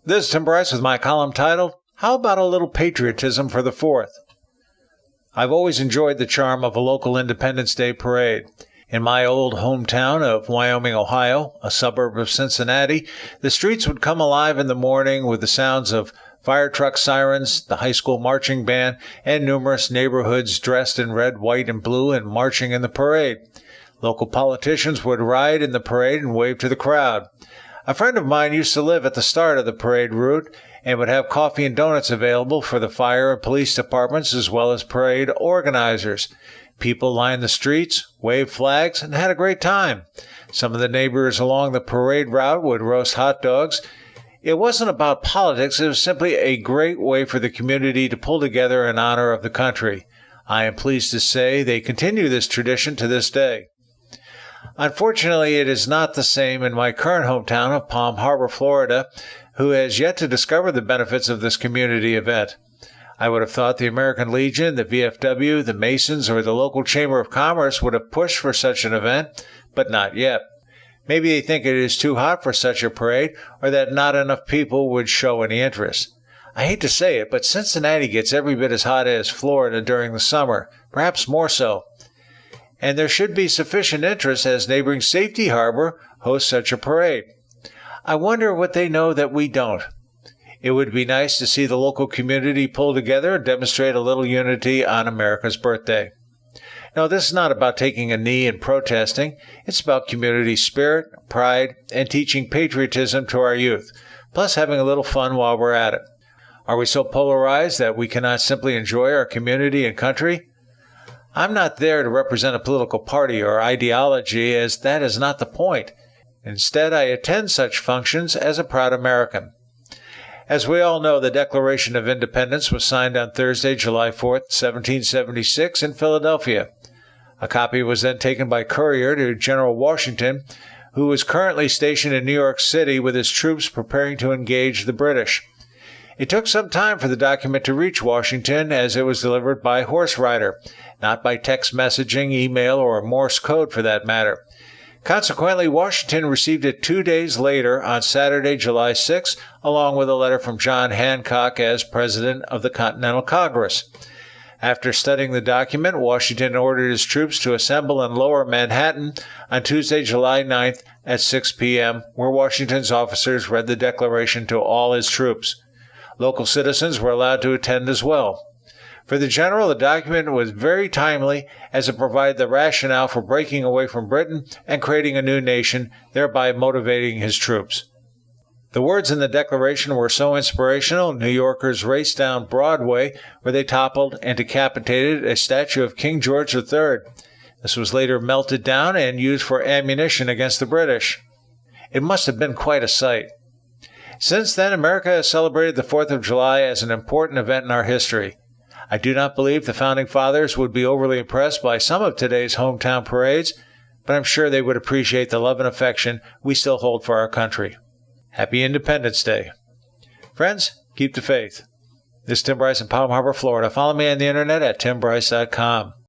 This is Tim Bryce with my column titled, How About a Little Patriotism for the 4th? I've always enjoyed the charm of a local Independence Day parade. In my old hometown of Wyoming, Ohio, a suburb of Cincinnati, the streets would come alive in the morning with the sounds of fire truck sirens, the high school marching band, and numerous neighborhoods dressed in red, white, and blue and marching in the parade. Local politicians would ride in the parade and wave to the crowd. A friend of mine used to live at the start of the parade route and would have coffee and donuts available for the fire and police departments as well as parade organizers. People lined the streets, waved flags, and had a great time. Some of the neighbors along the parade route would roast hot dogs. It wasn't about politics, it was simply a great way for the community to pull together in honor of the country. I am pleased to say they continue this tradition to this day. Unfortunately, it is not the same in my current hometown of Palm Harbor, Florida, who has yet to discover the benefits of this community event. I would have thought the American Legion, the VFW, the Masons, or the local Chamber of Commerce would have pushed for such an event, but not yet. Maybe they think it is too hot for such a parade, or that not enough people would show any interest. I hate to say it, but Cincinnati gets every bit as hot as Florida during the summer, perhaps more so. And there should be sufficient interest as neighboring Safety Harbor hosts such a parade. I wonder what they know that we don't. It would be nice to see the local community pull together and demonstrate a little unity on America's birthday. No, this is not about taking a knee and protesting. It's about community spirit, pride, and teaching patriotism to our youth, plus having a little fun while we're at it. Are we so polarized that we cannot simply enjoy our community and country? I'm not there to represent a political party or ideology, as that is not the point. Instead, I attend such functions as a proud American. As we all know, the Declaration of Independence was signed on Thursday, July 4th, 1776 in Philadelphia. A copy was then taken by courier to General Washington, who was currently stationed in New York City with his troops preparing to engage the British. It took some time for the document to reach Washington as it was delivered by horse rider, not by text messaging, email, or Morse code for that matter. Consequently, Washington received it 2 days later on Saturday, July 6, along with a letter from John Hancock as President of the Continental Congress. After studying the document, Washington ordered his troops to assemble in Lower Manhattan on Tuesday, July 9th at 6 p.m., where Washington's officers read the Declaration to all his troops. Local citizens were allowed to attend as well. For the general, the document was very timely as it provided the rationale for breaking away from Britain and creating a new nation, thereby motivating his troops. The words in the Declaration were so inspirational, New Yorkers raced down Broadway, where they toppled and decapitated a statue of King George III. This was later melted down and used for ammunition against the British. It must have been quite a sight. Since then, America has celebrated the 4th of July as an important event in our history. I do not believe the Founding Fathers would be overly impressed by some of today's hometown parades, but I'm sure they would appreciate the love and affection we still hold for our country. Happy Independence Day. Friends, keep the faith. This is Tim Bryce in Palm Harbor, Florida. Follow me on the internet at timbryce.com.